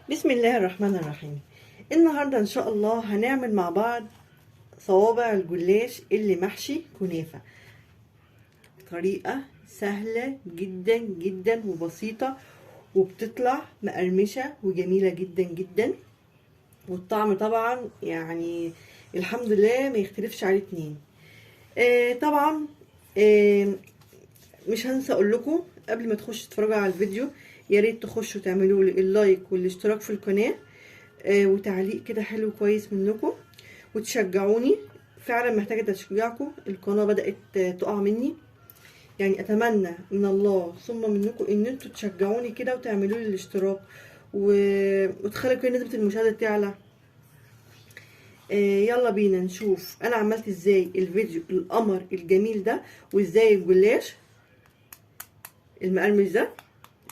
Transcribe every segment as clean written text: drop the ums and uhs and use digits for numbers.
بسم الله الرحمن الرحيم. النهاردة ان شاء الله هنعمل مع بعض صوابع الجلاش اللي محشي كنافة. طريقة سهلة جدا جدا وبسيطة، وبتطلع مقرمشة وجميلة جدا جدا، والطعم طبعا يعني الحمد لله ما يختلفش عليه اتنين. طبعا مش هنسى اقول لكم قبل ما تخشوا تتفرجوا على الفيديو، يا ريت تخشوا تعملوا لي اللايك والاشتراك في القناه، وتعليق كده حلو كويس منكم وتشجعوني. فعلا محتاجه تشجيعكم، القناه بدات تقع مني، يعني اتمنى من الله ثم منكم ان انتوا تشجعوني كده وتعملوا لي الاشتراك وتخلوا كده نسبه المشاهده تعلى. يلا بينا نشوف انا عملت ازاي الفيديو القمر الجميل ده، وازاي الجلاش المقرمش ده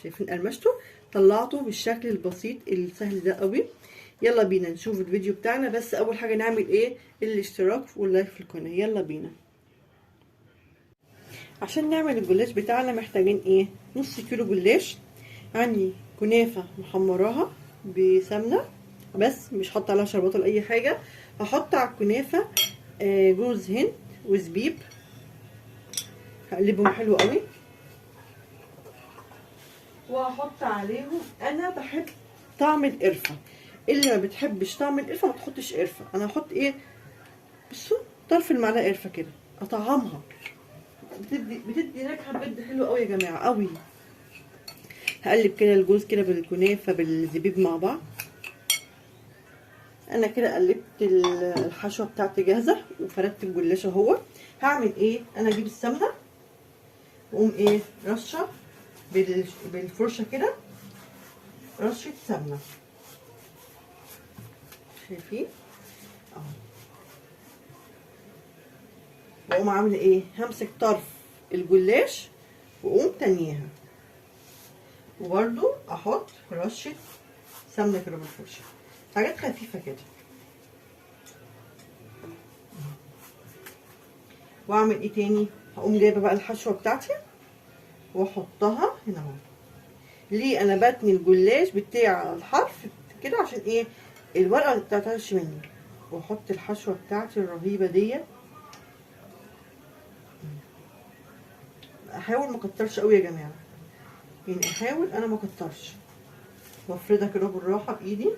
شايفين قرمشته طلعته بالشكل البسيط السهل ده قوي. يلا بينا نشوف الفيديو بتاعنا، بس اول حاجه نعمل ايه؟ الاشتراك واللايك في القناه. يلا بينا. عشان نعمل الجلاش بتاعنا محتاجين ايه؟ نص كيلو جلاش. عندي كنافه محمراها بسمنه بس مش حاطه عليها شربات ولا اي حاجه. هحط على الكنافه جوز هند وزبيب، هقلبهم حلو قوي، وهحط عليهم، انا بحب طعم القرفه، اللي ما بتحبش طعم القرفه ما تحطش قرفه. انا هحط ايه؟ بصوا طرف المعلقه قرفه كده اطعمها، بتدي نكهه بجد حلوه قوي يا جماعه قوي. هقلب كده الجوز كده بالكنافه بالزبيب مع بعض. انا كده قلبت الحشوه بتاعتي جاهزه وفردت الجلاش اهو. هعمل ايه؟ انا اجيب السمنه واقوم ايه رشه بالفرشه كده، رشه سمنه، شايفين اهو. واقوم عامله ايه؟ همسك طرف الجلاش واقوم تانيها، وبرده احط رشه سمنه كده بالفرشه، حاجات خفيفه كده. واعمل ايه تاني؟ هقوم جايبه بقى الحشوه بتاعتي واحطها هنا اهو. ليه انا بتني الجلاش بتاع الحرف كده؟ عشان ايه؟ الورقه ما تتقطعش مني. واحط الحشوه بتاعتي الرهيبه ديت. احاول ما اكترش قوي يا جماعه، يعني احاول انا ما اكترش، وافردها كده بالراحه بايدي.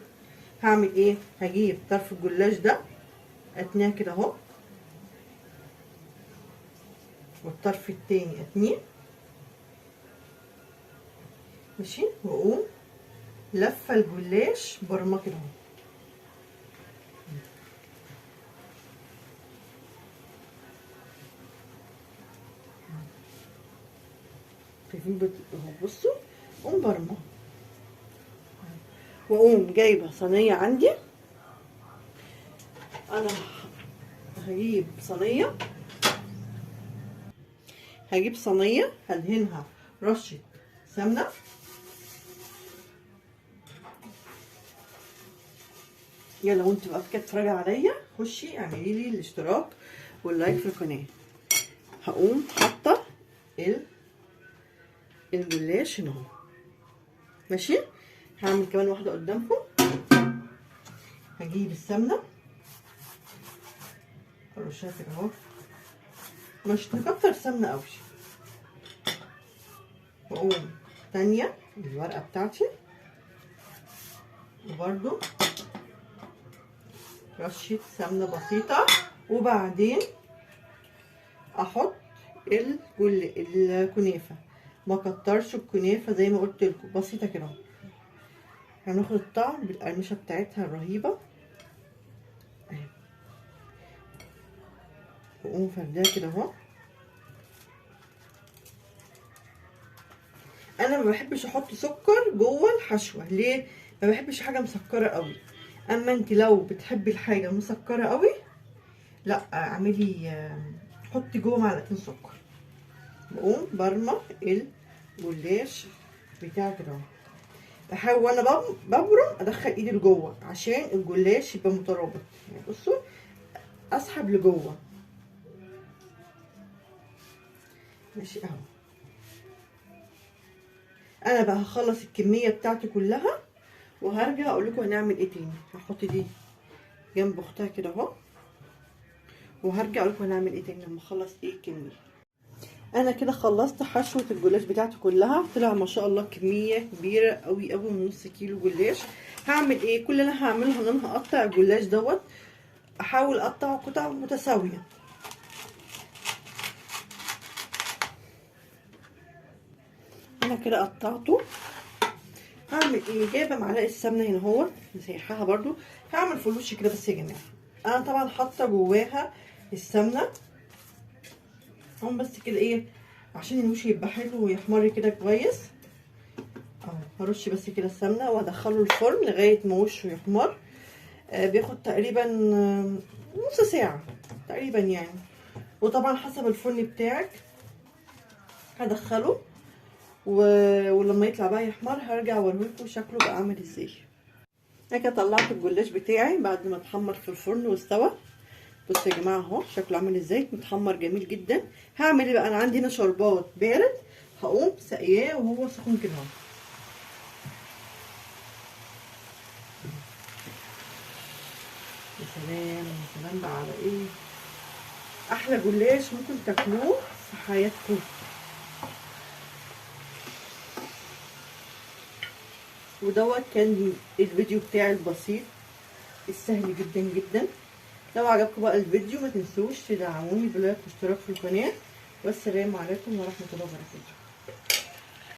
هعمل ايه؟ هجيب طرف الجلاش ده اتنيه كده اهو، والطرف التاني اتنيه ماشي، واقوم لفه الجلاش برمه كده اهو. شايفين اهو، بصوا اقوم برمه، واقوم جايبه صينيه عندي. انا هجيب صينيه، هدهنها رشه سمنه. يلا وانت بقى كده تتفرجي عليا، خشي اعملي لي الاشتراك واللايك في القناه. هقوم حاطه الجلاش هنا اهو ماشي. هعمل كمان واحده قدامكم. هجيب السمنه ارشها كده اهو، مش نكتر سمنه قوي. واقوم تانيه الورقه بتاعتي، وبرده رشه سمنه بسيطه، وبعدين احط الكنافه. ما كترش الكنافه زي ما قلت لكم، بسيطه كده اهو. هناخد الطعم بالقرمشه بتاعتها الرهيبه اهي. واقوم فرداها كده اهو. انا ما بحبش احط سكر جوه الحشوه، ليه؟ ما بحبش حاجه مسكره قوي. اما انت لو بتحبي الحاجه مسكره قوي، لا اعملي حطي جوه معلقتين سكر. بقوم برمى الجلاش بتاعي كده اهو. بحاول وانا ببرم ادخل ايدي لجوه عشان الجلاش يبقى مترابط، يعني بصوا اسحب لجوه ماشي اهو. انا بقى هخلص الكميه بتاعتي كلها وهرجع اقول لكم هنعمل ايه تاني. هحط دي جنب اختها كده اهو، وهرجع اقول لكم هنعمل ايه تاني لما اخلص ايه الكميه. انا كده خلصت حشوه الجلاش بتاعتي كلها، طلع ما شاء الله كميه كبيره قوي قوي من نص كيلو جلاش. هعمل ايه؟ كل اللي انا هعمله ان انا هقطع الجلاش دوت، احاول اقطعه قطع متساويه. انا كده قطعته. هعمل ايه؟ جايبه معلقه سمنه هنا اهو مسيحاها برضو. هعمل فلوش كده بس يا جماعه. انا طبعا حاطه جواها السمنه هم، بس كده ايه عشان الوش يبقى حلو ويحمر كده كويس اهو. هرش بس كده السمنه وادخله الفرن لغايه ما وشه يحمر. بياخد تقريبا نص ساعه تقريبا يعني، وطبعا حسب الفرن بتاعك. هدخله ولما يطلع بقى يحمر هرجع اوريكم شكله بقى عامل ازاي. انا كده طلعت الجلاش بتاعي بعد ما اتحمر في الفرن واستوى. بصوا يا جماعه اهو شكله عامل ازاي، متحمر جميل جدا. هعمل ايه بقى؟ انا عندي هنا شربات بارد، هقوم سقياه وهو سخن كده اهو. يا سلام يا سلام بقى على ايه احلى جلاش ممكن تاكلوه في حياتكم. ودوت كان الفيديو بتاعي البسيط السهل جدا جدا. لو عجبكم بقى الفيديو ما تنسوش تدعموني بلايك واشتراك في القناه. والسلام عليكم ورحمه الله وبركاته.